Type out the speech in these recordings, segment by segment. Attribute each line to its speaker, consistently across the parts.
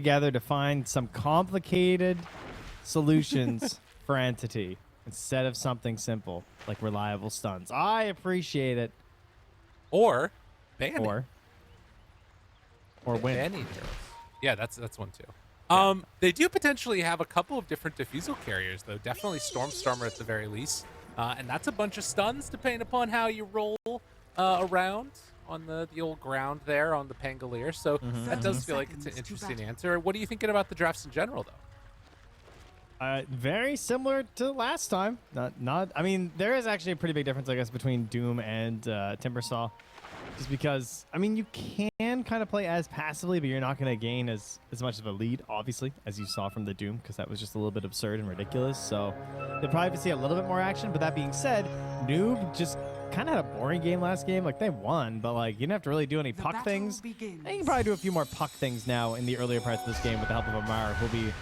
Speaker 1: together to find some complicated solutions for Entity instead of something simple like reliable stuns. I appreciate it.
Speaker 2: Or banning.
Speaker 1: Or win.
Speaker 2: Banning heroes. Yeah, that's one too. They do potentially have a couple of different Diffusal carriers, though. Definitely Stormstormer at the very least. And that's a bunch of stuns, depending upon how you roll around on the old ground there on the Pangolier. So that does feel like it's an interesting answer. What are you thinking about the drafts in general, though?
Speaker 1: Very similar to last time. I mean, there is actually a pretty big difference, I guess, between Doom and Timbersaw. Just because, I mean, you can kind of play as passively, but you're not going to gain as much of a lead, obviously, as you saw from the Doom, because that was just a little bit absurd and ridiculous. So they'll probably see a little bit more action. But that being said, Noob just kind of had a boring game last game. Like, they won, but like, you didn't have to really do any puck things. And you can probably do a few more puck things now in the earlier parts of this game with the help of Amar, who'll be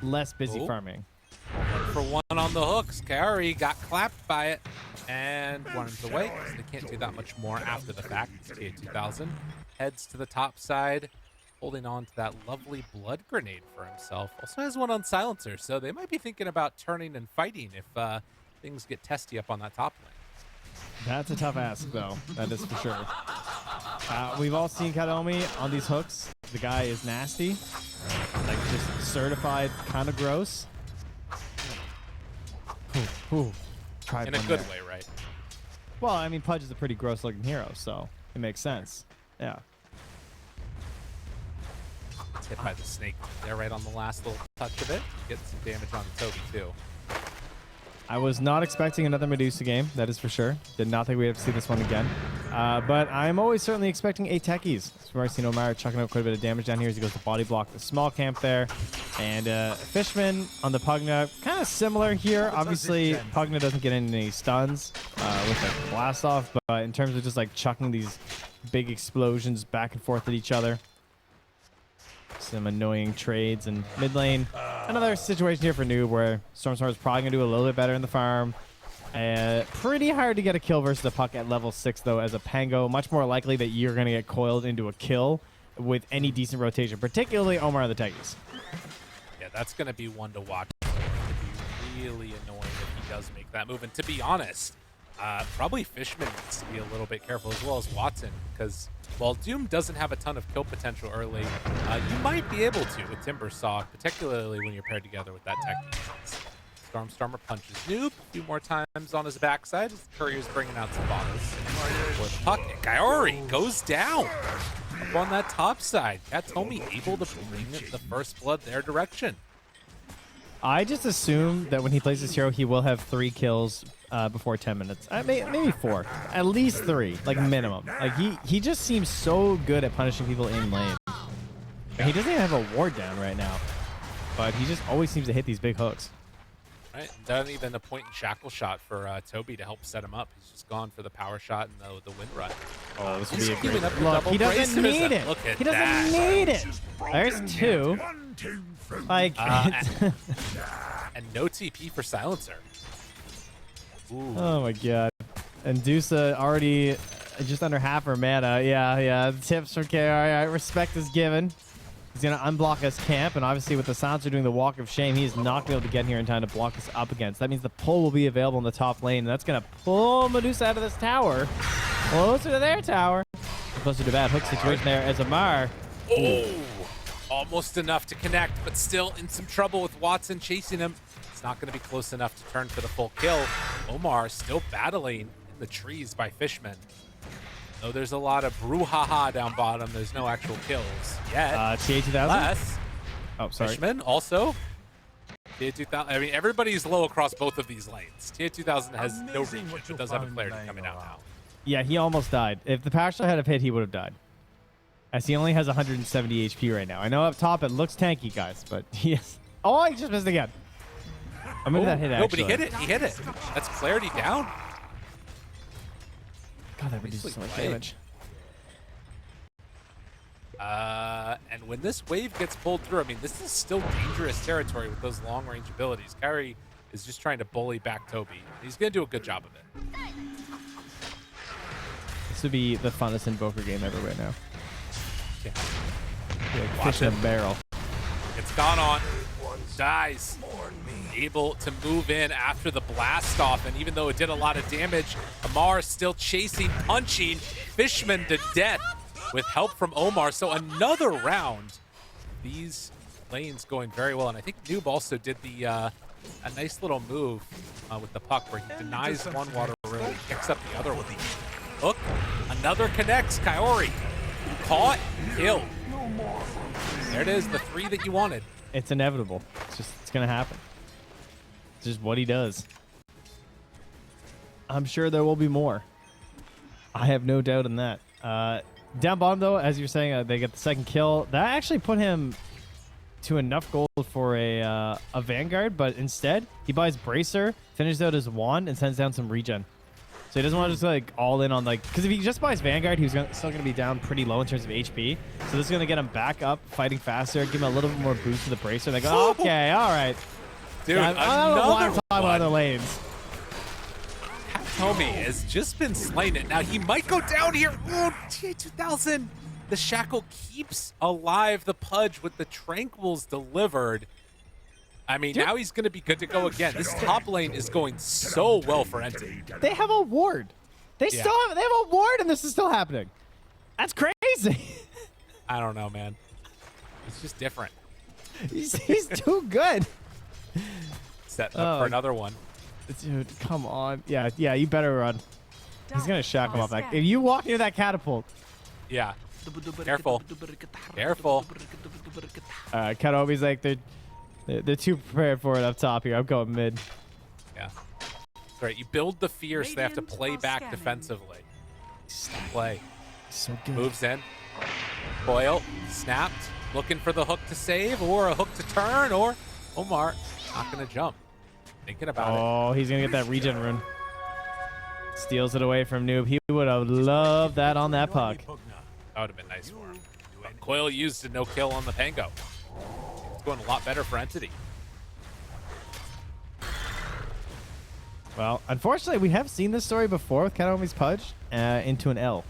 Speaker 1: less busy farming.
Speaker 2: 1-for-1 on the hooks. Kaori got clapped by it and runs away. They can't do that much more after the fact. TA2000 heads to the top side, holding on to that lovely blood grenade for himself. Also has one on silencer, so they might be thinking about turning and fighting if things get testy up on that top lane.
Speaker 1: That's a tough ask, though. That is for sure. We've all seen Kadomi on these hooks. The guy is nasty, like just certified kind of gross.
Speaker 2: In a good way, right?
Speaker 1: Well, I mean, Pudge is a pretty gross-looking hero, so it makes sense. Yeah.
Speaker 2: It's hit by the snake there right on the last little touch of it. Get some damage on Toby, too.
Speaker 1: I was not expecting another Medusa game, that is for sure. Did not think we'd have to see this one again. But I'm always certainly expecting a techies. We've already seen Omar chucking out quite a bit of damage down here as he goes to body block the small camp there. And Fishman on the Pugna, kind of similar here. Obviously, Pugna doesn't get any stuns with the blast off, but in terms of just like chucking these big explosions back and forth at each other. Some annoying trades in mid lane. Another situation here for Noob where Stormstormer is probably going to do a little bit better in the farm. Pretty hard to get a kill versus the puck at level 6, though, as a Pango. Much more likely that you're going to get coiled into a kill with any decent rotation, particularly Omar the Techies.
Speaker 2: Yeah, that's going to be one to watch. It's going to be really annoying if he does make that move. And to be honest, probably Fishman needs to be a little bit careful, as well as Watson, because while Doom doesn't have a ton of kill potential early, you might be able to with Timbersaw, particularly when you're paired together with that technique. Stormstormer punches Noob a few more times on his backside as the Courier's bringing out some bottles. For the puck, and Kaori goes down up on that top side. Katomi able to bring the first blood their direction.
Speaker 1: I just assume that when he plays this hero, he will have 3 kills before 10 minutes. Maybe 4. At least 3, like minimum. Like he just seems so good at punishing people in lane. And he doesn't even have a ward down right now, but he just always seems to hit these big hooks.
Speaker 2: Right, not even a point and shackle shot for Toby to help set him up. He's just gone for the power shot and the wind run.
Speaker 1: Oh, this would be a great look. He doesn't need it.
Speaker 2: Look at
Speaker 1: he doesn't need it. There's 2. Like,
Speaker 2: and no TP for Silencer. Ooh.
Speaker 1: Oh my god. And Dusa already just under half her mana. Yeah. Tips from KR. Alright, respect is given. He's going to unblock his camp, and obviously with the Silencer doing the Walk of Shame, he is not going to be able to get here in time to block us up against. That means the pull will be available in the top lane, and that's going to pull Medusa out of this tower. Closer to their tower. Closer to bad hook situation there as Amar.
Speaker 2: Oh! Almost enough to connect, but still in some trouble with Watson chasing him. It's not going to be close enough to turn for the full kill. Omar still battling in the trees by Fishman. Though there's a lot of brouhaha down bottom, there's no actual kills yet.
Speaker 1: TA2000?
Speaker 2: Less.
Speaker 1: Oh, sorry.
Speaker 2: Fishman also. TA2000. I mean, everybody's low across both of these lanes. TA2000 has no reach, but does have a clarity coming out now.
Speaker 1: Yeah, he almost died. If the power shot had hit, he would have died. As he only has 170 HP right now. I know up top it looks tanky, guys, but he is... Oh, he just missed again. I mean, that hit actually.
Speaker 2: No, but he hit it. He hit it. That's clarity down.
Speaker 1: God, that reduces so much damage.
Speaker 2: And when this wave gets pulled through, I mean, this is still dangerous territory with those long-range abilities. Kaori is just trying to bully back Toby. He's going to do a good job of it.
Speaker 1: This would be the funnest Invoker game ever right now.
Speaker 2: Yeah.
Speaker 1: Like fish in a barrel.
Speaker 2: It's gone on. Dies. Able to move in after the blast off, and even though it did a lot of damage, Amar still chasing, punching Fishman to death with help from Omar. So another round. These lanes going very well, and I think Noob also did the a nice little move with the puck where he denies one water room and picks up the other one. Hook, another connects. Kaori caught, killed. There it is, the 3 that you wanted.
Speaker 1: It's inevitable. It's gonna happen. It's just what he does. I'm sure there will be more. I have no doubt in that. Down bottom, though, as you're saying, they get the second kill. That actually put him to enough gold for a Vanguard, but instead, he buys Bracer, finishes out his wand, and sends down some regen. So he doesn't want to just like all in on like, because if he just buys Vanguard, he's still going to be down pretty low in terms of HP. So this is going to get him back up, fighting faster, give him a little bit more boost to the Bracer. They go, okay, all right.
Speaker 2: Dude,
Speaker 1: yeah, I don't know why I'm talking about other lanes.
Speaker 2: Tommy has just been slaying it. Now he might go down here. Oh, TA2000. The Shackle keeps alive the Pudge with the Tranquils delivered. I mean, now he's going to be good to go again. This top lane is going so well for Entity.
Speaker 1: They have a ward. They have a ward, and this is still happening. That's crazy.
Speaker 2: I don't know, man. It's just different.
Speaker 1: He's too good.
Speaker 2: Setting up for another one.
Speaker 1: Dude, come on. Yeah, you better run. He's going to shackle off that. If you walk near that catapult.
Speaker 2: Yeah. Careful. Careful.
Speaker 1: Kanomi's like, they're too prepared for it up top here. I'm going mid.
Speaker 2: Yeah. That's right. You build the fear so they have to play back defensively. Play.
Speaker 1: So good.
Speaker 2: Moves in. Boyle snapped. Looking for the hook to save or a hook to turn, or Omar not going to jump. Thinking about it.
Speaker 1: Oh, he's going to get that regen rune. Steals it away from Noob. He would have loved that on that puck.
Speaker 2: That would have been nice for him. But Coil used a no kill on the Pango. It's going a lot better for Entity.
Speaker 1: Well, unfortunately, we have seen this story before with Kanomi's Pudge into an L.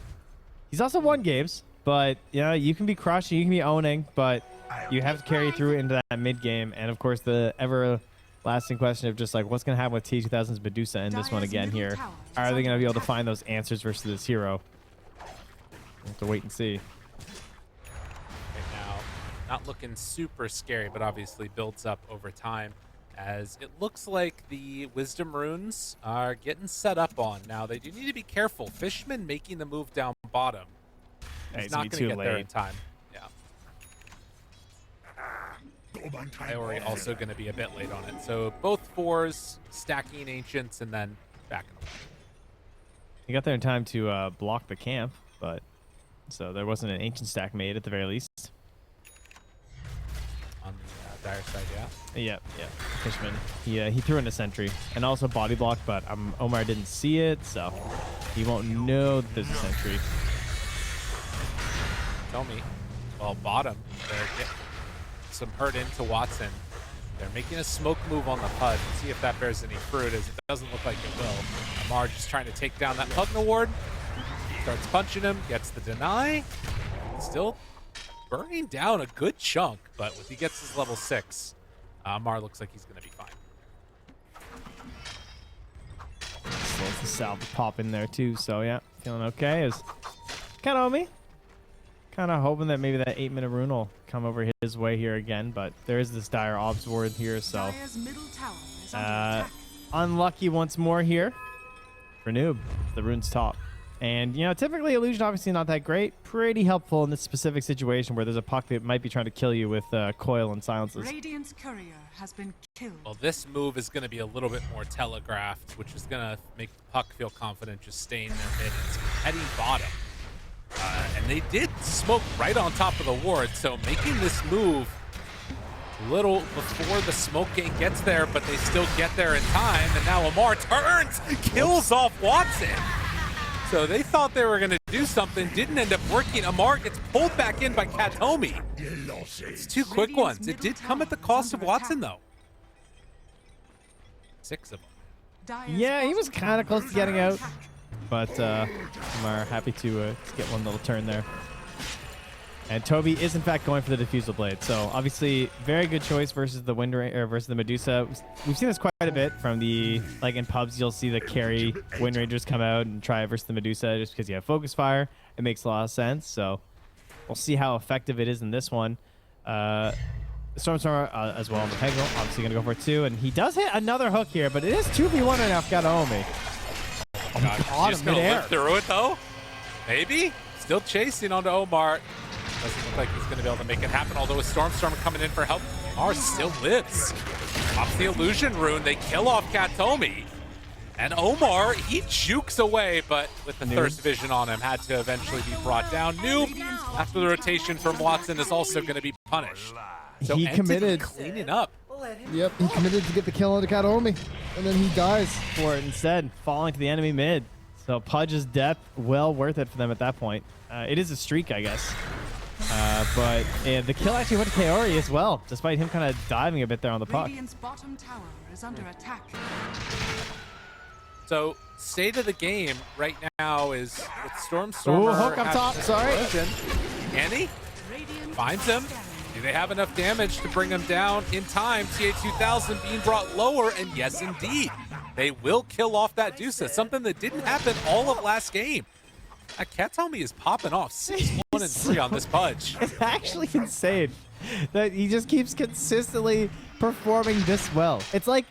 Speaker 1: He's also won games, but yeah, you can be crushing, you can be owning, but you have to carry through into that mid game. And of course, the everlasting question of just like what's going to happen with T2000's Medusa in this one again here. Are they going to be able to find those answers versus this hero? We'll have to wait and see.
Speaker 2: Right now, not looking super scary, but obviously builds up over time as it looks like the Wisdom runes are getting set up on. Now, they do need to be careful. Fishman making the move down bottom. He's not going to get there in time. Yeah. Priori also going to be a bit late on it. So both fours stacking Ancients and then backing away.
Speaker 1: He got there in time to block the camp, but so there wasn't an Ancient stack made at the very least.
Speaker 2: On the dire side, yeah.
Speaker 1: Yeah. Fishman. He threw in a sentry and also body block, but Omar didn't see it, so he won't know that there's a sentry.
Speaker 2: Tell me. Well, bottom, they're getting some hurt into Watson. They're making a smoke move on the Pud. See if that bears any fruit, as it doesn't look like it will. Amar just trying to take down that Pugna ward. Starts punching him, gets the deny. Still burning down a good chunk, but when he gets his level 6, Amar looks like he's going to be fine.
Speaker 1: Slows the salve pop in there too, so yeah, feeling okay. Is Kanomi kind of hoping that maybe that 8-minute rune will come over his way here again, but there is this dire obs ward here, so unlucky once more here for Noob. The rune's top. And, you know, typically illusion obviously not that great. Pretty helpful in this specific situation where there's a puck that might be trying to kill you with coil and silences.
Speaker 3: Radiant's courier has been killed.
Speaker 2: Well, this move is going to be a little bit more telegraphed, which is going to make the puck feel confident just staying there mid. It's heading bottom. And they did smoke right on top of the ward, so making this move a little before the smoke gang gets there, but they still get there in time. And now Amar turns, kills off Watson. So they thought they were going to do something, didn't end up working. Amar gets pulled back in by Katomi. It's 2 quick ones. It did come at the cost of Watson, though. 6 of them.
Speaker 1: Yeah, he was kind of close to getting out, but Amar happy to get one little turn there. And Toby is in fact going for the Diffusal Blade. So obviously very good choice versus the versus the Medusa. We've seen this quite a bit from the, like in pubs, you'll see the carry Wind Rangers come out and try it versus the Medusa just because you have focus fire. It makes a lot of sense. So we'll see how effective it is in this one. Stormstormer as well on the Peggle. Obviously going to go for it too. And he does hit another hook here, but it is 2v1 right now. Got Omi.
Speaker 2: Oh my God. He's going to live through it though? Maybe? Still chasing onto Omar. Doesn't look like he's going to be able to make it happen, although with Stormstormer coming in for help, Omar still lives. Pops the illusion rune, they kill off Katomi. And Omar, he jukes away, but with the thirst vision on him, had to eventually be brought down. Noob, after the rotation from Watson, is also going to be punished. So
Speaker 4: he
Speaker 2: Entity
Speaker 4: committed.
Speaker 2: cleaning up.
Speaker 4: Yep, he committed to get the kill on Katomi, and then he dies.
Speaker 1: For it instead, falling to the enemy mid. So Pudge's death, well worth it for them at that point. It is a streak, I guess. But the kill actually went to Kaori as well, despite him kind of diving a bit there on the puck.
Speaker 3: Radiant's bottom tower is under attack.
Speaker 2: So state of the game right now is with Stormstormer.
Speaker 1: Ooh, hook up top, sorry.
Speaker 2: Annie finds him. Do they have enough damage to bring him down in time? TA2000 being brought lower, and yes, indeed. They will kill off that Dusa, something that didn't happen all of last game. Katomi is popping off 6-1 and 3 on this Pudge.
Speaker 1: It's actually insane that he just keeps consistently performing this well. It's like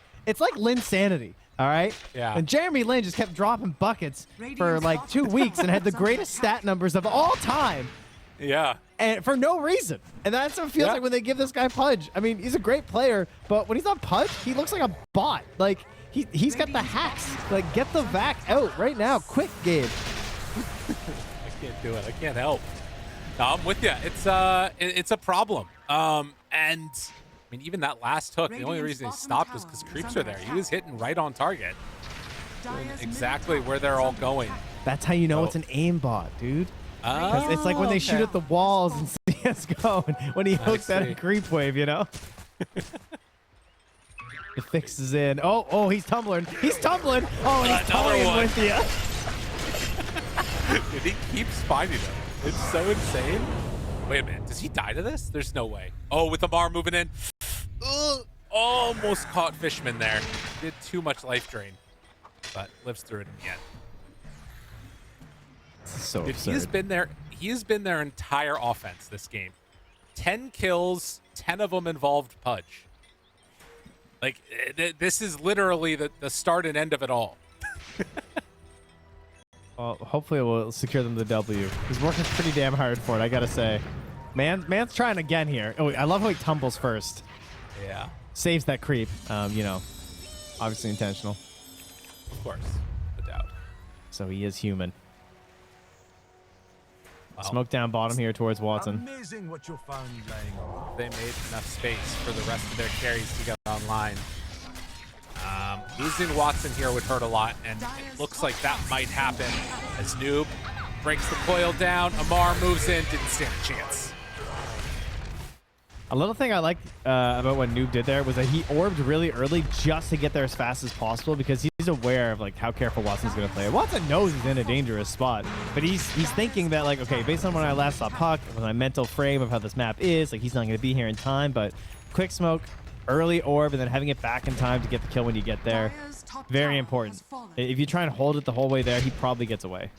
Speaker 1: Lynn's sanity, all right?
Speaker 2: Yeah.
Speaker 1: And Jeremy Lin just kept dropping buckets for like 2 weeks and had the greatest stat numbers of all time.
Speaker 2: Yeah.
Speaker 1: And for no reason. And that's what it feels like when they give this guy Pudge. I mean, he's a great player, but when he's on Pudge, he looks like a bot. Like, he's got the hacks. Like, get the vac out right now. Quick, Gabe.
Speaker 2: I can't do it. I can't help. No, I'm with you. It's a problem. And I mean, even that last hook, the only reason he stopped was because creeps were there. He was hitting right on target. Exactly where they're all going.
Speaker 1: That's how you know it's an aimbot, dude. Because it's like when they shoot at the walls in CSGO and when he hooks at a creep wave, you know? The fix is in. Oh, he's tumbling. He's tumbling. Oh, and he's toying with you.
Speaker 2: Dude, he keeps finding them. It's so insane. Wait a minute. Does he die to this? There's no way. Oh, with Amar moving in. Ugh, almost caught Fishman there. Did too much life drain, but lives through it in the end.
Speaker 1: So
Speaker 2: Dude,
Speaker 1: absurd.
Speaker 2: he has been their entire offense this game. 10 kills, 10 of them involved Pudge. Like, this is literally the start and end of it all.
Speaker 1: Well, hopefully we'll secure them the W. He's working pretty damn hard for it, I gotta say. Man's trying again here. Oh, I love how he tumbles first.
Speaker 2: Yeah.
Speaker 1: Saves that creep. You know, obviously intentional.
Speaker 2: Of course. No doubt.
Speaker 1: So he is human.
Speaker 2: Wow.
Speaker 1: Smoke down bottom here towards Watson.
Speaker 5: Amazing what you'll find laying on.
Speaker 2: They made enough space for the rest of their carries to get online. Losing Watson here would hurt a lot, and it looks like that might happen as Noob breaks the coil down. Amar moves in, didn't stand a chance.
Speaker 1: A little thing I liked about what Noob did there was that he orbed really early just to get there as fast as possible because he's aware of like how careful Watson's going to play. Watson knows he's in a dangerous spot, but he's thinking that like, okay, based on when I last saw Puck, with my mental frame of how this map is, like he's not going to be here in time, but quick smoke, early orb, and then having it back in time to get the kill when you get there. Very important. If you try and hold it the whole way there, he probably gets away.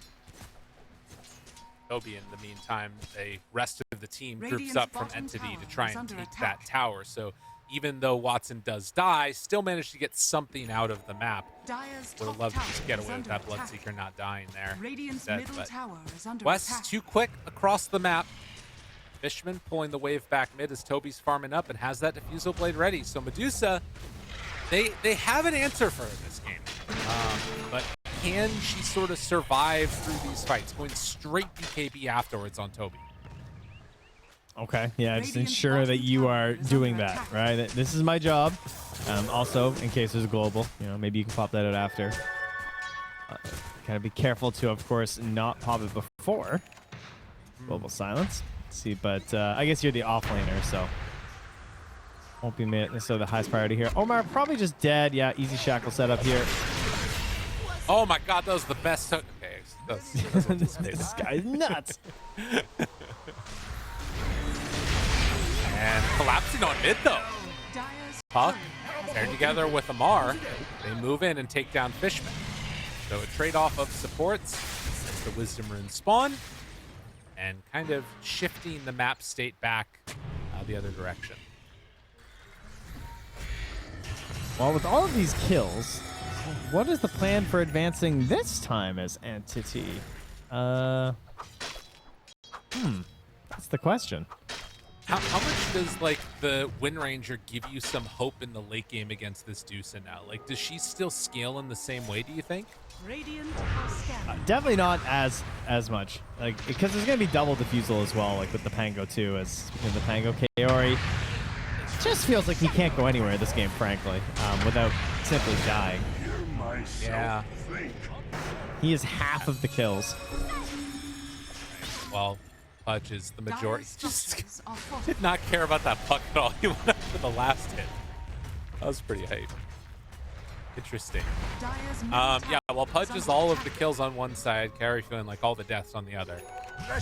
Speaker 2: Toby, in the meantime, the rest of the team groups up from Entity to try and take that tower. So even though Watson does die, still managed to get something out of the map. Would have loved to just get away with that Bloodseeker not dying there. Instead, but West too quick across the map. Fishman pulling the wave back mid as Toby's farming up and has that Diffusal Blade ready. So Medusa, they have an answer for her this game. But can she sort of survive through these fights? Going straight BKB afterwards on Toby.
Speaker 1: Okay, yeah, just ensure that you are doing that, right? This is my job. Also, in case there's a global, you know, maybe you can pop that out after. Kind of be careful to, of course, not pop it before. Global silence. Let's see, but I guess you're the off laner, so won't be necessarily the highest priority here. Omar probably just dead. Yeah, easy shackle setup here.
Speaker 2: Oh my God, that was the best hook. Okay, that's
Speaker 1: This guy's nuts.
Speaker 2: And collapsing on mid though.
Speaker 3: Dire's
Speaker 2: Puck
Speaker 3: turret has
Speaker 2: paired
Speaker 3: been
Speaker 2: together with Amar. They move in and take down Fishman. So a trade-off of supports as the Wisdom Runes spawn and kind of shifting the map state back the other direction.
Speaker 1: Well, with all of these kills, what is the plan for advancing this time as Entity? That's the question.
Speaker 2: How much does like the Wind Ranger give you some hope in the late game against this Deuce now? Like, does she still scale in the same way, do you think?
Speaker 3: Radiant are scanning.
Speaker 1: Definitely not as much, like, because there's gonna be double diffusal as well, like with the Pango too, as in the Pango Kaori. It just feels like he can't go anywhere this game, frankly, without simply dying.
Speaker 2: Yeah.
Speaker 1: He is half of the kills.
Speaker 2: Well, Pudge is the majority.
Speaker 3: Dire's
Speaker 2: Just
Speaker 3: structures are
Speaker 2: did
Speaker 3: fortified.
Speaker 2: not care about that puck at all. He went up for the last hit. That was pretty hype. Interesting.
Speaker 3: Dire's middle
Speaker 2: Yeah,
Speaker 3: tower
Speaker 2: well, Pudge
Speaker 3: is
Speaker 2: is
Speaker 3: under
Speaker 2: all of the
Speaker 3: attack.
Speaker 2: kills on one side, Carrie feeling like all the deaths on the other.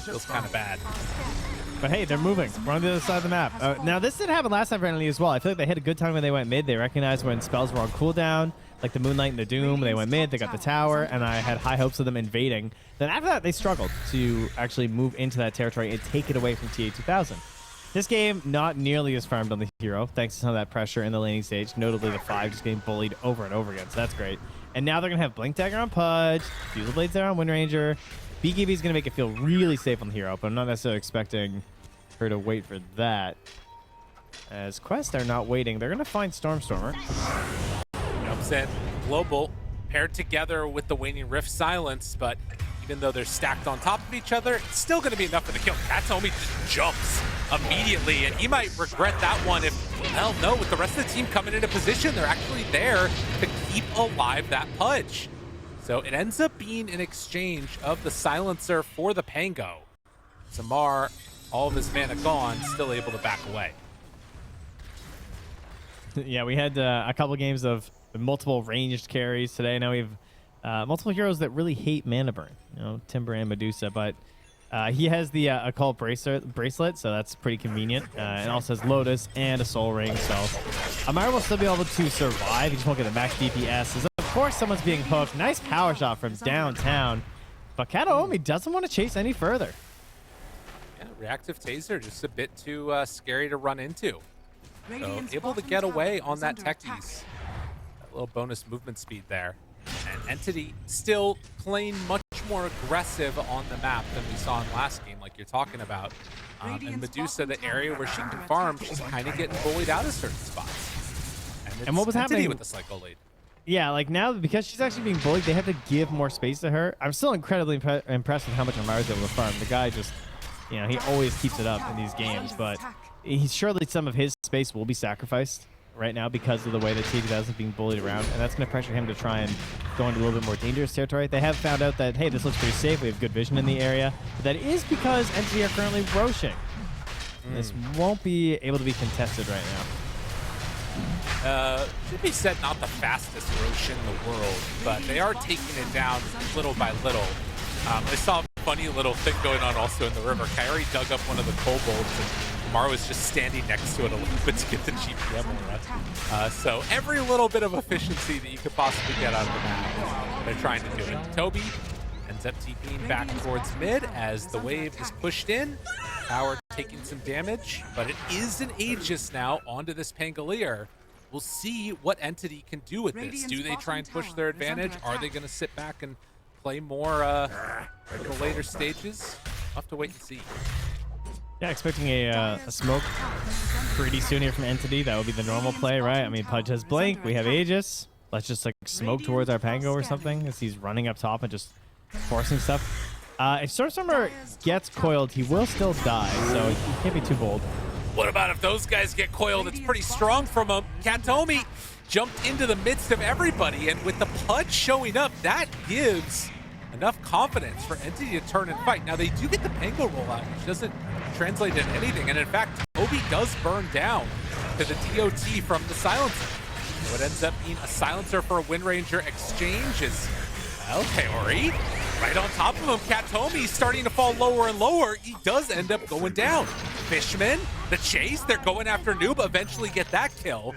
Speaker 2: Feels kind of bad.
Speaker 3: Are scanning.
Speaker 1: But hey, they're moving. We're on the other side of the map. Now, this didn't happen last time for Enemy as well. I feel like they had a good time when they went mid. They recognized when spells were on cooldown, like the Moonlight and the Doom. They went mid, they got the tower, and I had high hopes of them invading. Then after that, they struggled to actually move into that territory and take it away from TA2000. This game, not nearly as farmed on the hero, thanks to some of that pressure in the laning stage, notably the 5 just getting bullied over and over again, so that's great. And now they're going to have Blink Dagger on Pudge, Fusel Blades there on Wind Ranger. BKB is going to make it feel really safe on the hero, but I'm not necessarily expecting her to wait for that. As Quest are not waiting, they're going to find Stormstormer.
Speaker 2: Jumps in, global, paired together with the Waning Rift Silence, but even though they're stacked on top of each other, it's still going to be enough for the kill. Katomi just jumps immediately, and he might regret that one if, hell no, with the rest of the team coming into position, they're actually there to keep alive that Pudge. So it ends up being an exchange of the silencer for the Pango. Samar, all of his mana gone, still able to back away.
Speaker 1: Yeah, we had a couple games of multiple ranged carries today. Now we have multiple heroes that really hate mana burn. You know, Timber and Medusa, but he has the occult bracelet, so that's pretty convenient. And also has Lotus and a Soul Ring, so Amara will still be able to survive. He just won't get the max DPS. Of course, someone's being hooked. Nice power shot from downtown, but Kataomi doesn't want to chase any further.
Speaker 2: Yeah, reactive taser, just a bit too scary to run into. So
Speaker 3: Radiant's
Speaker 2: able to
Speaker 3: bottom
Speaker 2: get
Speaker 3: tower
Speaker 2: away
Speaker 3: is
Speaker 2: on that
Speaker 3: under attack.
Speaker 2: techies. That little bonus movement speed there. And Entity still playing much more aggressive on the map than we saw in last game, like you're talking about. And
Speaker 3: Radiant's
Speaker 2: Medusa, the
Speaker 3: bottom
Speaker 2: area
Speaker 3: tower
Speaker 2: where she
Speaker 3: is
Speaker 2: can
Speaker 3: under
Speaker 2: farm,
Speaker 3: attack.
Speaker 2: she's kind of getting bullied out of certain spots. And, it's
Speaker 1: what was
Speaker 2: Entity
Speaker 1: happening-
Speaker 2: with the cycle lead?
Speaker 1: Yeah, like now, because she's actually being bullied, they have to give more space to her. I'm still incredibly impressed with how much Amara's able to farm. The guy just, you know, he always keeps it up in these games, but he's surely some of his space will be sacrificed right now because of the way that T2000 is being bullied around, and that's going to pressure him to try and go into a little bit more dangerous territory. They have found out that, hey, this looks pretty safe. We have good vision in the area. But that is because Entity are currently roaching. This won't be able to be contested right now.
Speaker 2: Should be said, not the fastest roach in the world, but they are taking it down little by little. I saw a funny little thing going on also in the river. Kyrie dug up one of the kobolds, and Amar was just standing next to it a little bit to get the GPM on it. So every little bit of efficiency that you could possibly get out of the map, they're trying to do it. Toby ends up TPing back towards mid as the wave is pushed in. Tower taking some damage, but it is an Aegis now onto this Pangolier. We'll see what Entity can do with this. Do they try and push their advantage? Are they going to sit back and play more in the later stages? We'll have to wait and see.
Speaker 1: Yeah, expecting a smoke pretty soon here from Entity. That would be the normal play, right? I mean, Pudge has Blink. We have Aegis. Let's just like smoke towards our Pango or something as he's running up top and just forcing stuff. If Stormstormer gets coiled, he will still die, so he can't be too bold.
Speaker 2: What about if those guys get coiled? It's pretty strong from him. Katomi jumped into the midst of everybody, and with the Pudge showing up, that gives enough confidence for Entity to turn and fight. Now, they do get the Pango rollout, which doesn't translate into anything, and in fact, Toby does burn down to the DOT from the silencer. So it ends up being a silencer for a Wind Ranger exchange is, well, Kaori Right on top of him, Katomi's starting to fall lower and lower. He does end up going down. Fishman, the chase, they're going after Noob, eventually get that kill.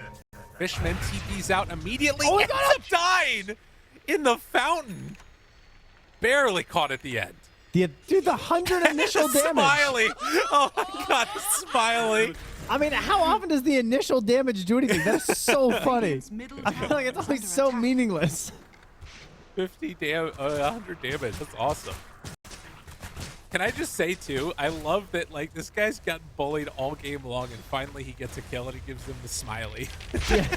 Speaker 2: Fishman TP's out immediately.
Speaker 1: Oh, he
Speaker 2: ends
Speaker 1: got
Speaker 2: up dying in the fountain. Barely caught at the end.
Speaker 1: Dude, the 100 initial damage.
Speaker 2: Smiley. Oh my God, Smiley.
Speaker 1: I mean, how often does the initial damage do anything? That's so funny.
Speaker 3: Radiant's middle
Speaker 1: I feel
Speaker 3: tower
Speaker 1: like it's
Speaker 3: is
Speaker 1: always
Speaker 3: under
Speaker 1: so
Speaker 3: attack.
Speaker 1: meaningless.
Speaker 2: 100 damage. That's awesome. Can I just say too, I love that like this guy's gotten bullied all game long and finally he gets a kill and he gives him the smiley.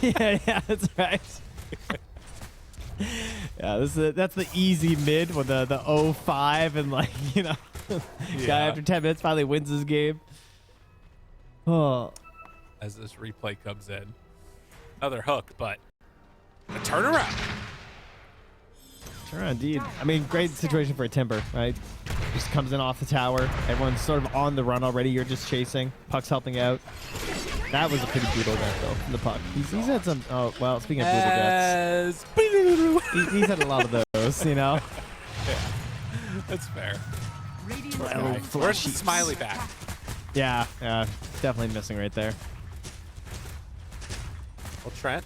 Speaker 1: yeah, that's right. Yeah, that's the easy mid with the 0-5 and like, you know, guy after 10 minutes finally wins his game. Oh.
Speaker 2: As this replay comes in. Another hook, but a turnaround.
Speaker 1: Sure, indeed. I mean, great situation for a Timber, right? Just comes in off the tower. Everyone's sort of on the run already. You're just chasing. Puck's helping out. That was a pretty brutal death, though, from the Puck. He's had some... Oh, well, speaking of brutal deaths, he's had a lot of those, you know?
Speaker 2: Yeah, that's fair.
Speaker 3: Radiant's
Speaker 1: Well,
Speaker 3: middle
Speaker 1: for
Speaker 2: Where's
Speaker 3: tower
Speaker 2: the Smiley back?
Speaker 1: Yeah, definitely missing right there.
Speaker 2: Well, Trent,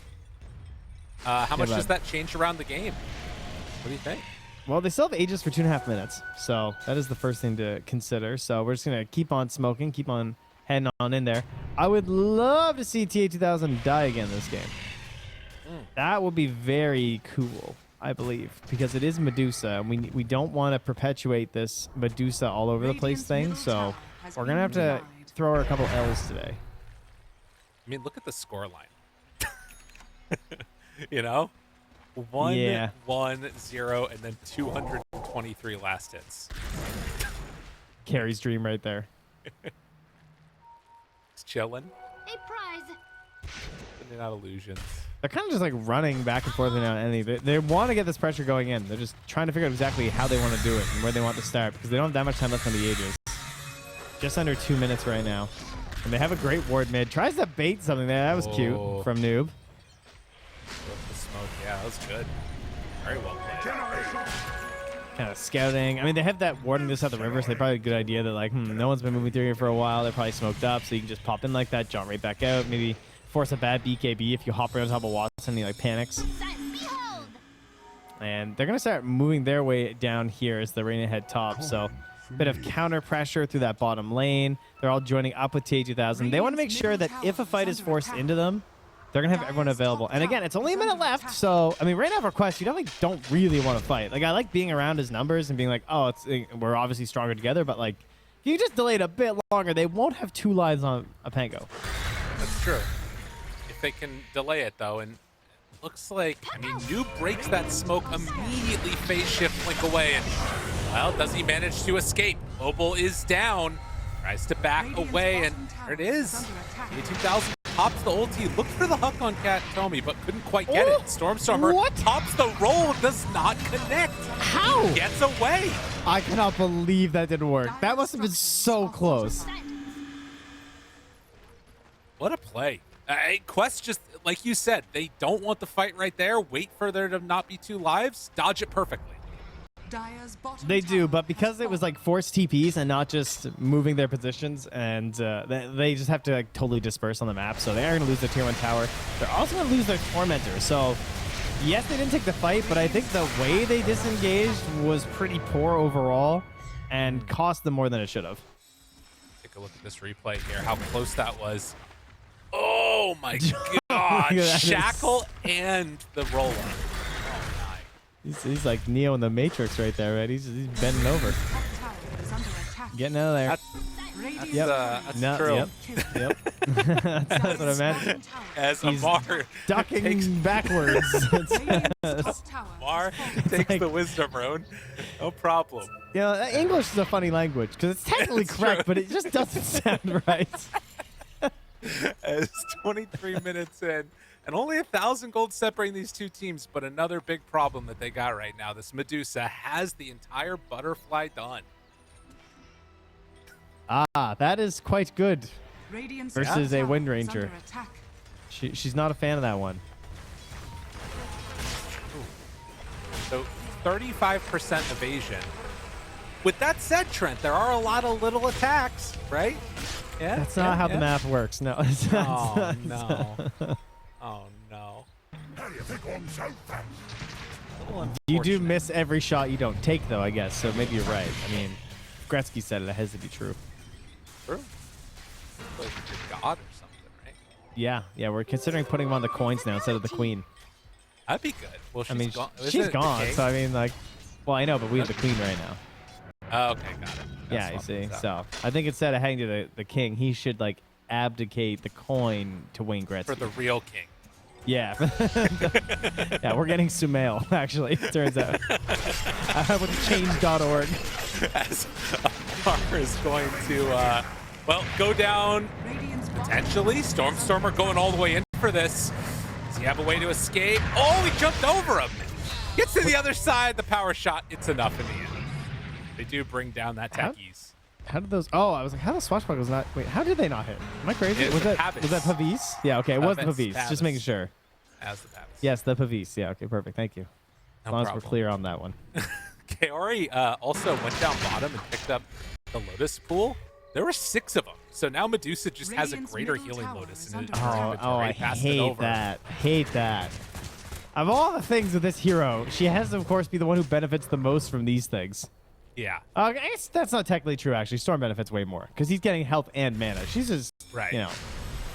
Speaker 2: how much
Speaker 1: bud.
Speaker 2: does that change around the game? What do you think?
Speaker 1: Well, they still have Aegis for 2.5 minutes, so that is the first thing to consider. So we're just going to keep on smoking, keep on heading on in there. I would love to see TA2000 die again this game. That would be very cool, I believe, because it is Medusa, and we don't want to perpetuate this Medusa all over the place
Speaker 3: Radiant's
Speaker 1: thing,
Speaker 3: middle
Speaker 1: so
Speaker 3: tower has
Speaker 1: we're going to have
Speaker 3: been
Speaker 1: to
Speaker 3: denied.
Speaker 1: throw her a couple L's today.
Speaker 2: I mean, look at the score line. You know? 1,
Speaker 1: Yeah.
Speaker 2: 1, 0, and then 223 last hits.
Speaker 1: Carrie's dream right there.
Speaker 2: He's chilling,
Speaker 6: A prize.
Speaker 2: sending out illusions.
Speaker 1: They're kind of just like running back and forth without any. They want to get this pressure going in. They're just trying to figure out exactly how they want to do it and where they want to start because they don't have that much time left on the Aegis. Just under 2 minutes right now. And they have a great ward mid. Tries to bait something there. That was cute
Speaker 2: Oh.
Speaker 1: from Noob.
Speaker 2: With the smoke, yeah, that was good. Very well played.
Speaker 1: Kind of scouting. I mean, they have that ward on this side of the river, so they probably had a good idea that, like, no one's been moving through here for a while. They're probably smoked up, so you can just pop in like that, jump right back out. Maybe force a bad BKB if you hop right on top of Watson and he, like, panics.
Speaker 6: Behold.
Speaker 1: And they're going to start moving their way down here as the Reina head top. So a bit of counter pressure through that bottom lane. They're all joining up with TA2000. They want to make sure that if a fight is forced into them, they're going to have everyone available. And again, it's only a minute left. So, I mean, right now for Quest, you definitely don't really want to fight. Like, I like being around his numbers and being like, oh, we're obviously stronger together. But, like, if you just delay it a bit longer, they won't have 2 lives on a Pango.
Speaker 2: That's true. If they can delay it, though, and it looks like, I mean, Noob breaks that smoke immediately, phase shift, blink away, and, well, does he manage to escape? Mobile is down, tries to back away, and there it is. A2000 pops the ulti, looked for the hook on Katomi, but couldn't quite get it. Stormstormer
Speaker 1: What?
Speaker 2: pops the roll, does not connect.
Speaker 1: How?
Speaker 2: Gets away.
Speaker 1: I cannot believe that didn't work. That must have been so close.
Speaker 2: What a play. Quest just, like you said, they don't want the fight right there. Wait for there to not be 2 lives. Dodge it perfectly.
Speaker 3: Dire's bottom
Speaker 1: They do,
Speaker 3: tower
Speaker 1: but because it was like forced TPs and not just moving their positions, and they just have to like totally disperse on the map, so they are going to lose their tier 1 tower. They're also going to lose their Tormentor. So, yes, they didn't take the fight, but I think the way they disengaged was pretty poor overall and cost them more than it should have.
Speaker 2: Take a look at this replay here, how close that was. Oh my god.
Speaker 1: Look at that.
Speaker 2: Shackle and the roll up.
Speaker 1: He's like Neo in the Matrix right there, right? He's bending over,
Speaker 3: top tower is under attack.
Speaker 1: getting out of there.
Speaker 3: Radiant's
Speaker 1: Yep.
Speaker 2: That's
Speaker 1: No,
Speaker 2: true.
Speaker 1: Yep. Yep. That's what I meant.
Speaker 2: As
Speaker 1: He's
Speaker 2: Amar
Speaker 1: Ducking
Speaker 2: takes,
Speaker 1: backwards.
Speaker 3: Radiant's top tower
Speaker 2: Amar
Speaker 3: is
Speaker 2: takes
Speaker 1: like-
Speaker 2: the wisdom rune. No problem.
Speaker 1: You know, English is a funny language because it's technically
Speaker 2: It's
Speaker 1: correct,
Speaker 2: true.
Speaker 1: but it just doesn't sound right.
Speaker 2: As 23 minutes in, and only 1,000 gold separating these two teams, but another big problem that they got right now. This Medusa has the entire butterfly done.
Speaker 1: Ah, that is quite good.
Speaker 3: Radiant's
Speaker 1: Versus
Speaker 3: middle
Speaker 1: a Wind
Speaker 3: tower is
Speaker 1: Ranger.
Speaker 3: under attack.
Speaker 1: She's not a fan of that one.
Speaker 2: So 35% evasion. With that said, Trent, there are a lot of little attacks, right? Yeah.
Speaker 1: That's not how the math works. No. It's not.
Speaker 2: Oh no. Oh no.
Speaker 1: You do miss every shot you don't take, though, I guess. So maybe you're right. I mean, Gretzky said it has to be true.
Speaker 2: True. Like you're God or something, right?
Speaker 1: Yeah, we're considering putting him on the coins now instead of the queen.
Speaker 2: That'd be good. Well, she's
Speaker 1: I mean,
Speaker 2: gone.
Speaker 1: she's gone, so I mean, like, well, I know, but we have the queen right now.
Speaker 2: Oh, okay, got it.
Speaker 1: Yeah, you see. So I think instead of hanging to the king, he should, like, abdicate the coin to Wayne Gretzky.
Speaker 2: For the real king.
Speaker 1: Yeah. Yeah, we're getting Sumail, actually, it turns out. With change.org.
Speaker 2: As Amar is going to, well, go down
Speaker 3: Radiant's bottom
Speaker 2: potentially. Stormstormer going all the way in for this. Does he have a way to escape? Oh, he jumped over him. Gets to the other side. The power shot. It's enough in the end. They do bring down that Techies.
Speaker 1: How did those? Oh, I was like, how the swashbuckles not? Wait, how did they not hit? Am I crazy?
Speaker 2: It's
Speaker 1: Was
Speaker 2: the
Speaker 1: that
Speaker 2: Pavis.
Speaker 1: Pavis? Yeah, okay, it was the Pavis.
Speaker 2: Pavis.
Speaker 1: Just making sure.
Speaker 2: As the Pavis.
Speaker 1: Yes, the Pavis. Yeah, okay, perfect. Thank you. As
Speaker 2: No
Speaker 1: long as
Speaker 2: problem.
Speaker 1: we're clear on that one.
Speaker 2: Kaori also went down bottom and picked up the Lotus pool. There were 6 of them. So now Medusa just has a
Speaker 3: Radiant's
Speaker 2: greater
Speaker 3: middle
Speaker 2: healing
Speaker 3: tower
Speaker 2: Lotus
Speaker 3: is
Speaker 2: in
Speaker 3: under
Speaker 2: his
Speaker 3: attack.
Speaker 2: inventory.
Speaker 1: I
Speaker 2: Passed it
Speaker 1: hate
Speaker 2: over.
Speaker 1: that. Hate that. Of all the things with this hero, she has to, of course, be the one who benefits the most from these things.
Speaker 2: Yeah.
Speaker 1: I guess that's not technically true, actually. Storm benefits way more because he's getting health and mana. She's just,
Speaker 2: Right.
Speaker 1: you know.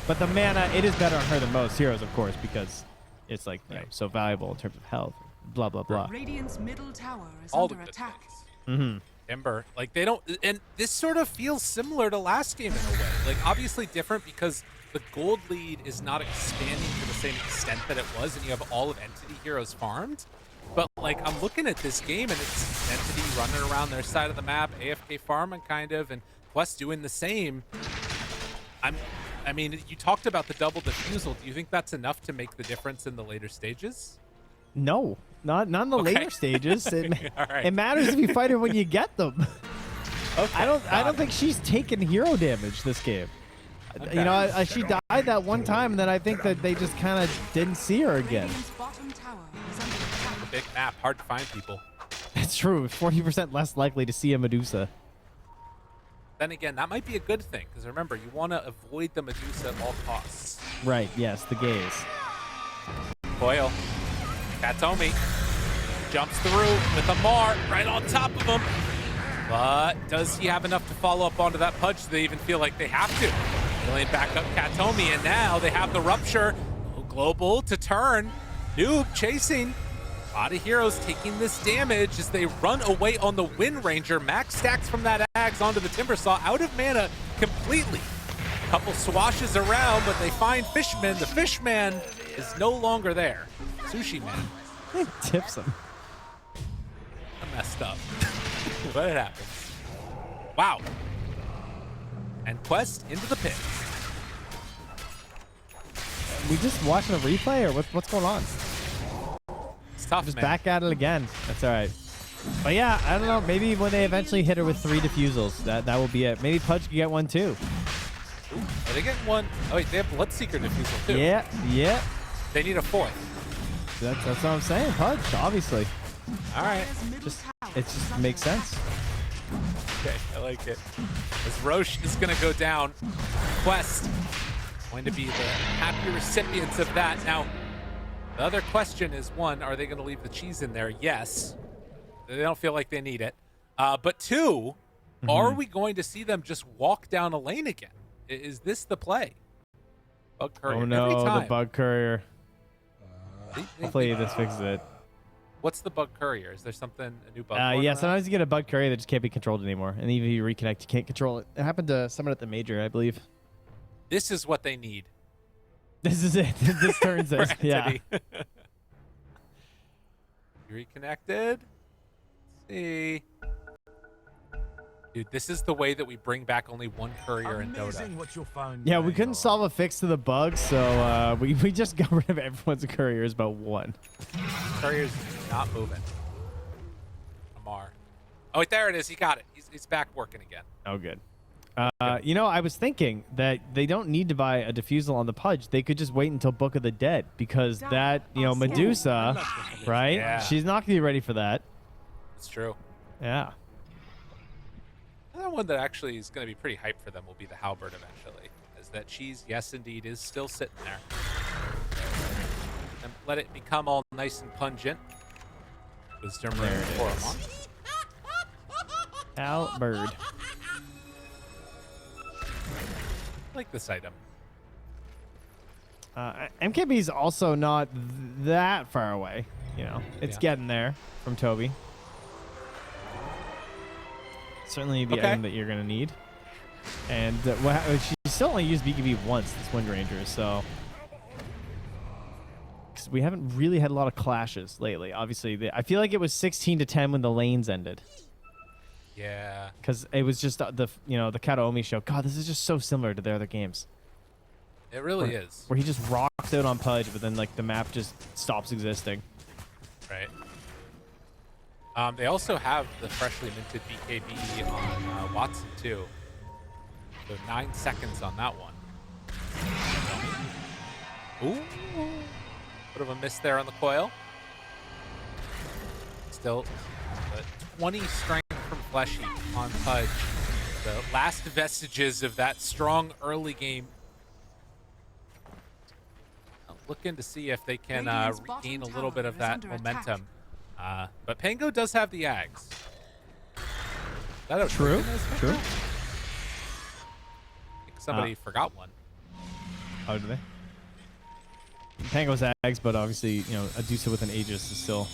Speaker 1: But the mana, it is better on her than most heroes, of course, because it's like you know, so valuable in terms of health. Blah blah blah.
Speaker 3: Radiant's middle tower is
Speaker 2: All the
Speaker 3: under
Speaker 2: good
Speaker 3: attack.
Speaker 2: things. Timber, like they don't, and this sort of feels similar to last game in a way. Like obviously different because the gold lead is not expanding to the same extent that it was, and you have all of Entity heroes farmed. But like I'm looking at this game and it's Entity running around their side of the map, AFK farming kind of, and Quest doing the same. I mean, you talked about the double diffusal. Do you think that's enough to make the difference in the later stages?
Speaker 1: No, not in the
Speaker 2: Okay.
Speaker 1: later stages. It,
Speaker 2: All right.
Speaker 1: it matters if you fight her when you get them.
Speaker 2: Okay,
Speaker 1: I don't
Speaker 2: got it.
Speaker 1: think she's taken hero damage this game.
Speaker 2: Okay.
Speaker 1: You know, she died that one time, and then I think that they just kind of didn't see her again.
Speaker 3: Radiant's bottom tower is under attack.
Speaker 2: Big map, hard to find people.
Speaker 1: It's true. 40% less likely to see a Medusa.
Speaker 2: Then again, that might be a good thing, because remember, you want to avoid the Medusa at all costs.
Speaker 1: Right. Yes, the gaze.
Speaker 2: Boyle, Katomi jumps through with Amar right on top of him. But does he have enough to follow up onto that punch? Do they even feel like they have to? Healing back up Katomi, and now they have the rupture. Global to turn. Noob chasing. A lot of heroes taking this damage as they run away on the Wind Ranger. Max stacks from that Axe onto the Timbersaw, out of mana completely. A couple swashes around, but they find Fishman. The Fishman is no longer there. Sushi Man.
Speaker 1: Tips him.
Speaker 2: I messed up. But it happens. Wow. And Quest into the pit.
Speaker 1: We just watching a replay, or what's going on?
Speaker 2: It's tough,
Speaker 1: Just
Speaker 2: man.
Speaker 1: back at it again. That's all right. But yeah, I don't know. Maybe when they eventually hit her with 3 diffusals, that will be it. Maybe Pudge can get one too.
Speaker 2: Ooh, are they getting one? Oh, wait, they have Bloodseeker Diffusal, too.
Speaker 1: Yeah.
Speaker 2: They need a 4th.
Speaker 1: That's what I'm saying. Pudge, obviously.
Speaker 2: All right.
Speaker 3: Dire's middle
Speaker 1: Just
Speaker 3: tower
Speaker 1: it
Speaker 3: is
Speaker 1: just
Speaker 3: under
Speaker 1: makes
Speaker 3: attack.
Speaker 1: sense.
Speaker 2: Okay, I like it. As Roche is going to go down, Quest going to be the happy recipients of that. Now, the other question is, 1, are they going to leave the cheese in there? Yes. They don't feel like they need it. But 2, are we going to see them just walk down a lane again? Is this the play? Bug courier.
Speaker 1: Oh
Speaker 2: Every
Speaker 1: no,
Speaker 2: time.
Speaker 1: the bug courier. Hopefully this fixes it.
Speaker 2: What's the bug courier? Is there something, a new bug?
Speaker 1: Yeah,
Speaker 2: going on?
Speaker 1: sometimes you get a bug courier that just can't be controlled anymore. And even if you reconnect, you can't control it. It happened to someone at the major, I believe.
Speaker 2: This is what they need.
Speaker 1: This is it. This turns it.
Speaker 2: for
Speaker 1: Yeah.
Speaker 2: Entity. Reconnected. Let's see. Dude, this is the way that we bring back only one courier in Dota.
Speaker 5: Amazing what you'll find
Speaker 1: Yeah, we
Speaker 5: laying
Speaker 1: couldn't
Speaker 5: around.
Speaker 1: solve a fix to the bug, so we just got rid of everyone's couriers but one.
Speaker 2: Courier's not moving. Amar. Oh, wait, there it is. He got it. He's back working again.
Speaker 1: Oh, good. You know, I was thinking that they don't need to buy a diffusal on the Pudge. They could just wait until Book of the Dead because that, you know, Medusa, right?
Speaker 2: Yeah.
Speaker 1: She's not going to be ready for that.
Speaker 2: It's true.
Speaker 1: Yeah.
Speaker 2: Another one that actually is going to be pretty hyped for them will be the halberd eventually. As that cheese, yes, indeed, is still sitting there. And let it become all nice and pungent. Wisdom
Speaker 1: There
Speaker 2: rune
Speaker 1: it
Speaker 2: for a
Speaker 1: is.
Speaker 2: monk.
Speaker 1: Halberd.
Speaker 2: I like this item.
Speaker 1: MKB is also not that far away. You know, it's
Speaker 2: Yeah.
Speaker 1: getting there from Toby. Certainly the
Speaker 2: Okay.
Speaker 1: item that you're going to need. And she still only used BKB once, this Wind Ranger, so... 'Cause we haven't really had a lot of clashes lately. Obviously, I feel like it was 16-10 when the lanes ended.
Speaker 2: Yeah.
Speaker 1: Because it was just the Kataomi show. God, this is just so similar to their other games.
Speaker 2: It really is.
Speaker 1: Where he just rocks out on Pudge, but then like the map just stops existing.
Speaker 2: Right. They also have the freshly minted BKB on Watson too. So 9 seconds on that one. Ooh. Bit of a miss there on the coil. Still, 20 strength from Fleshy on Pudge. The last vestiges of that strong early game. Looking to see if they can
Speaker 3: Radiant's
Speaker 2: regain a
Speaker 3: bottom
Speaker 2: little bit
Speaker 3: tower
Speaker 2: of
Speaker 3: is
Speaker 2: that
Speaker 3: under
Speaker 2: momentum. But Pango does have the Ags. That a
Speaker 1: True.
Speaker 2: token as
Speaker 1: True.
Speaker 2: Pango? I think somebody forgot one.
Speaker 1: Oh, do they? Pango's Ags, but obviously, you know, Adusa with an Aegis is still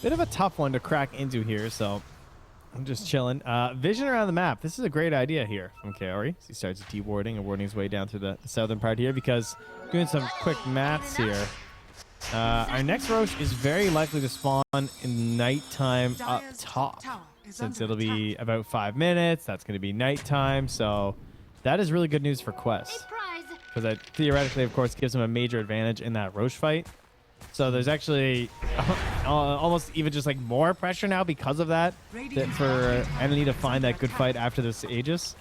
Speaker 1: a bit of a tough one to crack into here, so I'm just chilling. Vision around the map. This is a great idea here from Kaori. So he starts dewarding and warding his way down through the southern part here because doing some quick maths here. Our next Roche is very likely to spawn in nighttime up
Speaker 3: Dire's
Speaker 1: top.
Speaker 3: tower is
Speaker 1: Since
Speaker 3: under
Speaker 1: it'll be
Speaker 3: attack.
Speaker 1: about 5 minutes, that's going to be nighttime. So that is really good news for
Speaker 6: A
Speaker 1: Quest.
Speaker 6: prize.
Speaker 1: Because that theoretically, of course, gives him a major advantage in that Roche fight. So there's actually almost even just like more pressure now because of that for enemy to find that good fight after this Aegis.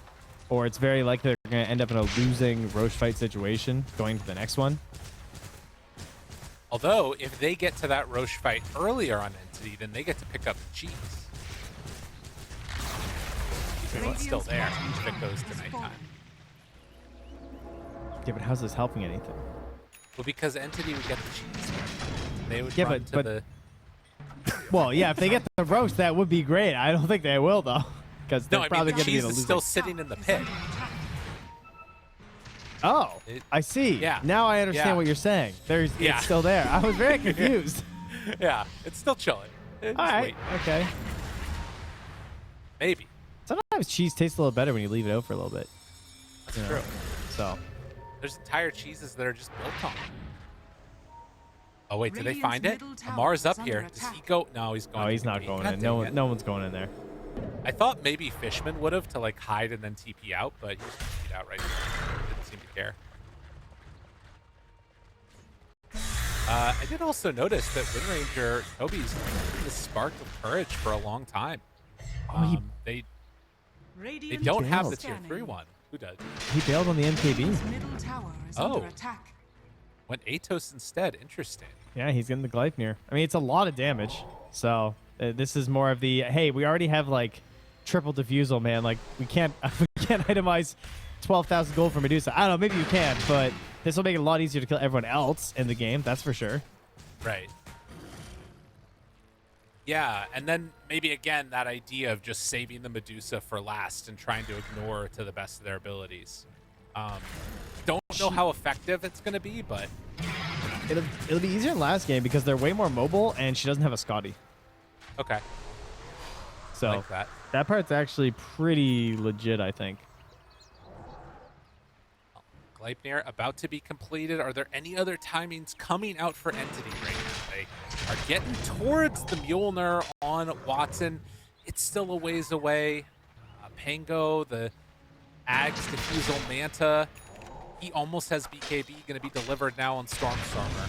Speaker 1: Or it's very likely they're going to end up in a losing Roche fight situation going to the next one.
Speaker 2: Although, if they get to that Roche fight earlier on Entity, then they get to pick up the cheese. Because it's still there if it goes to nighttime.
Speaker 1: Yeah, but how's this helping anything?
Speaker 2: Well, because Entity would get the cheese. They would
Speaker 1: Yeah,
Speaker 2: run
Speaker 1: but-
Speaker 2: to
Speaker 1: but-
Speaker 2: the...
Speaker 1: Well, yeah, if they get the Roche, that would be great. I don't think they will, though. Because they're
Speaker 2: No, I mean,
Speaker 1: probably
Speaker 2: the
Speaker 1: going to be in
Speaker 2: cheese
Speaker 1: a
Speaker 2: is
Speaker 1: losing.
Speaker 2: still sitting in the pit.
Speaker 1: Oh,
Speaker 2: It-
Speaker 1: I see.
Speaker 2: yeah.
Speaker 1: Now I understand
Speaker 2: Yeah.
Speaker 1: what you're saying.
Speaker 2: Yeah.
Speaker 1: It's still there. I was very confused.
Speaker 2: Yeah, it's still chilling. Just
Speaker 1: All right.
Speaker 2: wait.
Speaker 1: Okay.
Speaker 2: Maybe.
Speaker 1: Sometimes cheese tastes a little better when you leave it out for a little bit.
Speaker 2: That's
Speaker 1: you know,
Speaker 2: true.
Speaker 1: So,
Speaker 2: There's entire cheeses that are just built on. Oh wait, did they
Speaker 3: Radiant's
Speaker 2: find it?
Speaker 3: middle tower
Speaker 2: Amar's
Speaker 3: is
Speaker 2: up
Speaker 3: under
Speaker 2: here. Does he
Speaker 3: attack.
Speaker 2: go? No, he's going.
Speaker 1: oh,
Speaker 2: to
Speaker 1: he's
Speaker 2: the
Speaker 1: not
Speaker 2: gate.
Speaker 1: going
Speaker 2: God
Speaker 1: in.
Speaker 2: dang
Speaker 1: No
Speaker 2: it.
Speaker 1: one's going in there.
Speaker 2: I thought maybe Fishman would have to like hide and then TP out, but he just TP'd out right now. Didn't seem to care. I did also notice that Wind Ranger Toby's had this spark of courage for a long time.
Speaker 1: Oh,
Speaker 2: They
Speaker 3: Radiant
Speaker 2: don't have the
Speaker 3: scanning.
Speaker 2: tier 3 one. Who does?
Speaker 1: He bailed on the MKB.
Speaker 3: His middle tower is
Speaker 2: Oh.
Speaker 3: under attack.
Speaker 2: Went Atos instead. Interesting.
Speaker 1: Yeah, he's getting the Gleipnir. I mean, it's a lot of damage. So, this is more of the, hey, we already have, like, triple defusal, man. Like, we can't itemize 12,000 gold for Medusa. I don't know, maybe you can, but this will make it a lot easier to kill everyone else in the game, that's for sure.
Speaker 2: Right. Yeah, and then maybe again that idea of just saving the Medusa for last and trying to ignore to the best of their abilities. Don't know how effective it's going to be, but
Speaker 1: It'll be easier in last game because they're way more mobile, and she doesn't have a Scotty.
Speaker 2: okay.
Speaker 1: So
Speaker 2: Like that.
Speaker 1: that part's actually pretty legit, I think.
Speaker 2: Gleipnir about to be completed. Are there any other timings coming out for Entity right now? They are getting towards the Mjolnir on Watson. It's still a ways away. Pango, the Ags Diffusal Manta. He almost has BKB going to be delivered now on Stormstormer.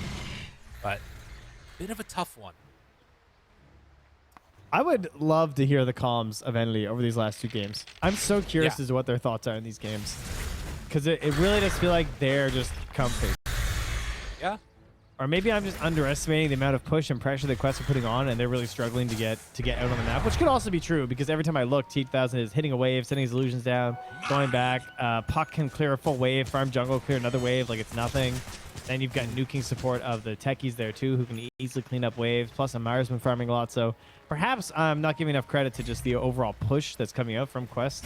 Speaker 2: But bit of a tough one.
Speaker 1: I would love to hear the comms of Enly over these last two games. I'm so curious
Speaker 2: Yeah.
Speaker 1: as to what their thoughts are in these games. Because it really does feel like they're just comfy.
Speaker 2: Yeah.
Speaker 1: Or maybe I'm just underestimating the amount of push and pressure the Quest are putting on, and they're really struggling to get out on the map, which could also be true because every time I look, T2000 is hitting a wave, sending his illusions down, going back. Puck can clear a full wave, Farm Jungle clear another wave like it's nothing. Then you've got nuking support of the techies there too, who can easily clean up waves. Plus, Amar's been farming a lot, so perhaps I'm not giving enough credit to just the overall push that's coming out from Quest.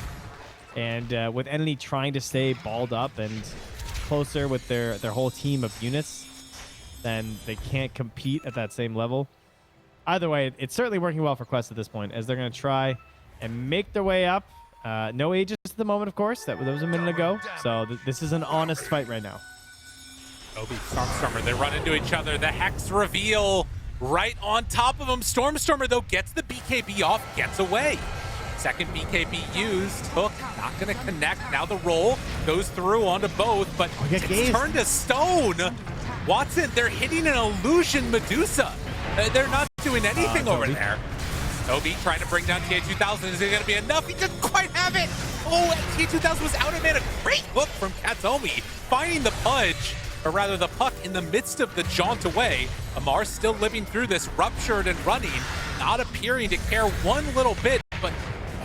Speaker 1: And with Enemy trying to stay balled up and closer with their whole team of units, then they can't compete at that same level. Either way, it's certainly working well for Quest at this point, as they're going to try and make their way up. No Aegis at the moment, of course. That was a minute ago. So this is an honest fight right now.
Speaker 2: Obi, Stormstormer, they run into each other. The Hex reveal right on top of him. Stormstormer, though, gets the BKB off, gets away. Second BKB used. Hook not going to connect. Now the roll goes through onto both, but it's turned to stone. Watson, they're hitting an illusion Medusa. They're not doing anything over there. Obi trying to bring down TA2000. Is it going to be enough? He didn't quite have it. Oh, TA2000 was out of it. A great hook from Katomi, finding the pudge, or rather the puck in the midst of the jaunt away. Amar still living through this, ruptured and running, not appearing to care one little bit, but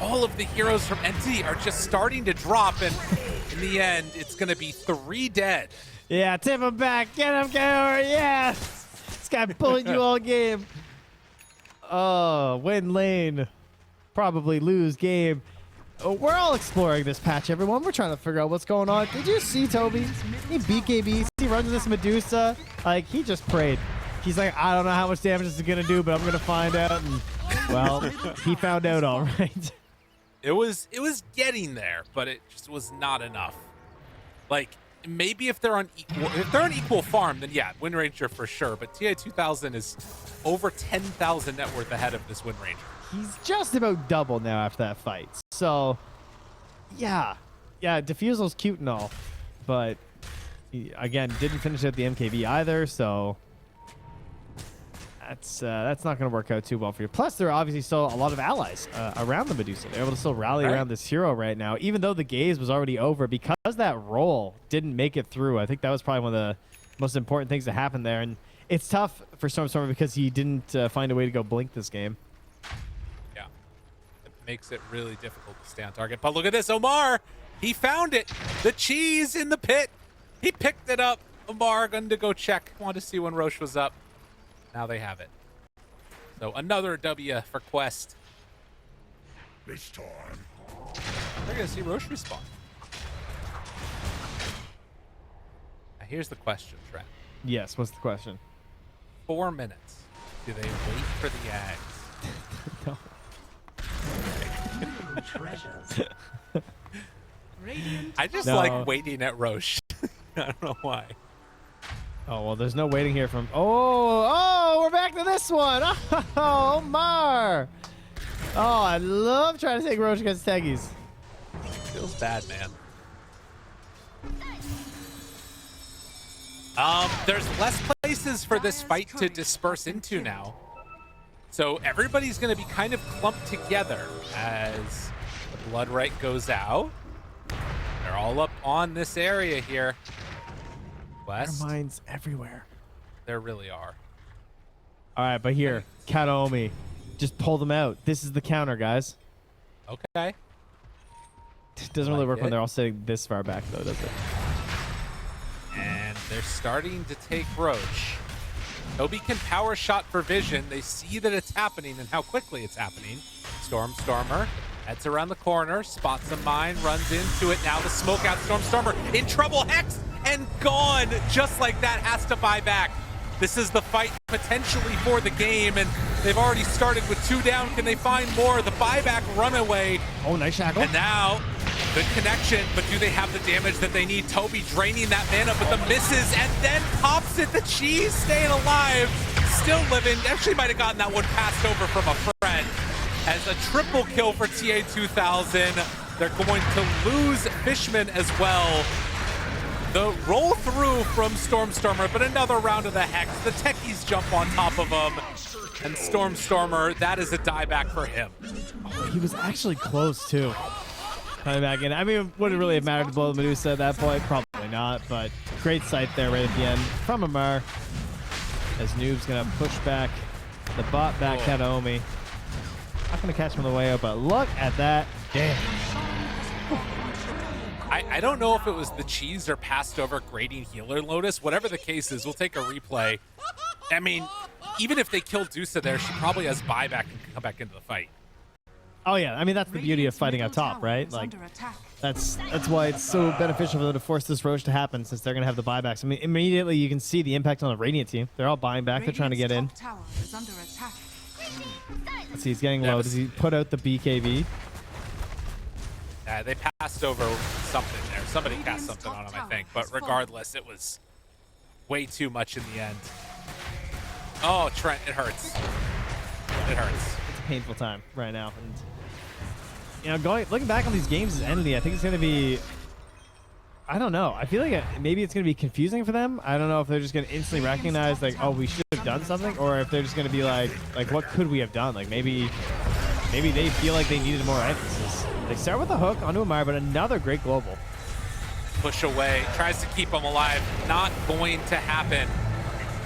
Speaker 2: all of the heroes from NT are just starting to drop, and in the end, it's going to be 3 dead.
Speaker 1: Yeah, tip him back. Get him, Gamer. Yeah. This guy bullied you all game. Oh, win lane. Probably lose game. Oh, we're all exploring this patch, everyone. We're trying to figure out what's going on. Did you see Toby? He BKBs. He runs this Medusa. Like, he just prayed. He's like, I don't know how much damage this is going to do, but I'm going to find out. And, well, he found out all right.
Speaker 2: It was getting there, but it just was not enough. Like, maybe if they're on equal farm, then yeah, Wind Ranger for sure. But TA2000 is over 10,000 net worth ahead of this Wind Ranger.
Speaker 1: He's just about double now after that fight. So, yeah, Diffusal's cute and all, but he, again, didn't finish out the MKB either. So that's not going to work out too well for you. Plus, there are obviously still a lot of allies around the Medusa. They're able to still rally around this hero right now, even though the gaze was already over because that roll didn't make it through. I think that was probably one of the most important things that happened there. And it's tough for Stormstormer because he didn't find a way to go blink this game.
Speaker 2: Yeah, it makes it really difficult to stay on target. But look at this, Omar. He found it. The cheese in the pit. He picked it up. Omar going to go check. Wanted to see when Roche was up. Now they have it. So another W for Quest.
Speaker 5: This time.
Speaker 2: They're going to see Roche respawn. Now here's the question, Trent.
Speaker 1: Yes, what's the question?
Speaker 2: 4 minutes. Do they wait for the Ags?
Speaker 1: No.
Speaker 2: I just like waiting at Roche. I don't know why.
Speaker 1: Oh, well, there's no waiting here from... Oh, we're back to this one. Oh, Omar. Oh, I love trying to take Roche against Teggies.
Speaker 2: Feels bad, man. There's less places for this fight to disperse into now. So everybody's going to be kind of clumped together as the Blood Rite goes out. They're all up on this area here. West.
Speaker 1: There are mines everywhere.
Speaker 2: There really are.
Speaker 1: All right, but here, Kataomi, just pull them out. This is the counter, guys.
Speaker 2: Okay.
Speaker 1: It doesn't really work when they're all sitting this far back, though, does it?
Speaker 2: And they're starting to take Roche. Toby can power shot for vision. They see that it's happening and how quickly it's happening. Stormstormer heads around the corner, spots a mine, runs into it. Now the smoke out. Stormstormer in trouble. Hex and gone. Just like that, has to buy back. This is the fight potentially for the game, and they've already started with 2 down. Can they find more? The buyback runaway.
Speaker 1: Oh, nice shackle.
Speaker 2: And now, good connection, but do they have the damage that they need? Toby draining that mana, but the misses, and then pops it. The cheese staying alive, still living. Actually might have gotten that one passed over from a friend. As a triple kill for TA2000, they're going to lose Fishman as well. The roll through from Stormstormer, but another round of the Hex. The techies jump on top of him. And Stormstormer, that is a dieback for him.
Speaker 1: Oh, he was actually close, too. Coming back in. I mean, would it really have mattered to blow the Medusa at that point? Probably not, but great sight there right at the end from Amar. as Noob's going to push back the bot back Kataomi. Not going to catch him on the way out, but look at that. Damn.
Speaker 2: I don't know if it was the cheese or passed over grading healer Lotus. Whatever the case is, we'll take a replay. I mean, even if they kill Dusa there, she probably has buyback and can come back into the fight.
Speaker 1: Oh yeah, I mean that's the beauty of fighting up top, right? Like that's why it's so beneficial for them to force this Roche to happen, since they're gonna have the buybacks. I mean, immediately you can see the impact on the Radiant team. They're all buying back. They're trying to get in. Let's see, he's getting low. Does he put out the BKB?
Speaker 2: They passed over something there. Somebody cast something on him, I think. But regardless, it was way too much in the end. Oh, Trent, it hurts. It hurts.
Speaker 1: It's a painful time right now. And you know, looking back on these games as Entity, I think it's going to be, I don't know. I feel like maybe it's going to be confusing for them. I don't know if they're just going to instantly recognize, like, oh, we should have done something, or if they're just going to be like, what could we have done? Like, maybe they feel like they needed more emphasis. They start with a hook onto Amar, but another great global.
Speaker 2: Push away, tries to keep him alive. Not going to happen.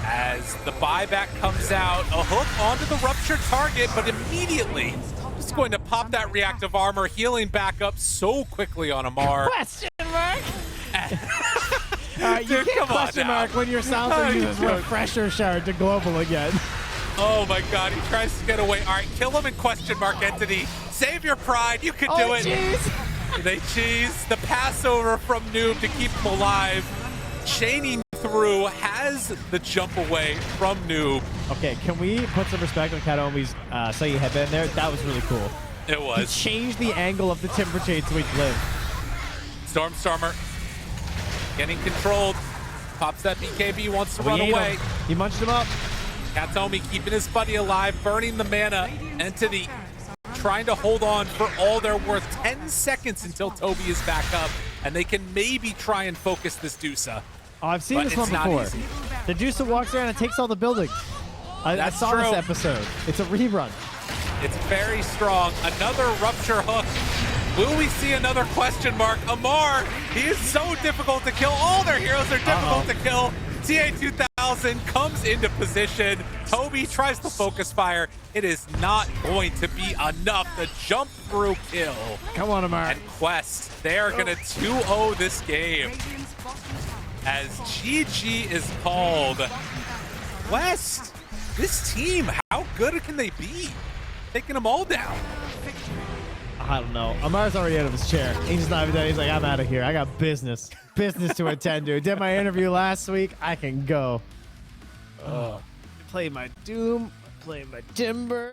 Speaker 2: As the buyback comes out, a hook onto the ruptured target, but immediately just going to pop that reactive armor, healing back up so quickly on Amar.
Speaker 1: Question mark? You can't question mark when your silencer uses refresher shard to global again.
Speaker 2: Oh my god, he tries to get away. All right, kill him in question mark Entity. Save your pride, you can do it.
Speaker 1: Jeez.
Speaker 2: They cheese the passover from Noob to keep him alive. Chaining through, has the jump away from Noob.
Speaker 1: Okay, can we put some respect on Kataomi's Sayi headband there? That was really cool.
Speaker 2: It was.
Speaker 1: He changed the angle of the timber chain so he could live.
Speaker 2: Stormer getting controlled. Pops that BKB, wants to run
Speaker 1: ate
Speaker 2: away.
Speaker 1: him. He munched him up.
Speaker 2: Kataomi keeping his buddy alive, burning the mana. Entity trying to hold on for all they're worth. 10 seconds until Toby is back up, and they can maybe try and focus this Dusa.
Speaker 1: Oh, I've seen
Speaker 2: But
Speaker 1: this
Speaker 2: it's
Speaker 1: one
Speaker 2: not
Speaker 1: before.
Speaker 2: easy.
Speaker 1: The Dusa walks around and takes all the buildings. I
Speaker 2: That's
Speaker 1: saw
Speaker 2: true.
Speaker 1: this episode. It's a rerun.
Speaker 2: It's very strong. Another rupture hook. Will we see another question mark? Amar, he is so difficult to kill. All their heroes are difficult to kill. TA2000 comes into position. Toby tries to focus fire. It is not going to be enough. The jump through kill.
Speaker 1: Come on, Amar.
Speaker 2: And Quest, they are going to 2-0 this game as GG is called. Quest, this team, how good can they be? Taking them all down.
Speaker 1: I don't know. Amar's already out of his chair. He's just not even done. He's like, I'm out of here. I got business to attend to. Did my interview last week. I can go. Play my Doom. Play my Timber.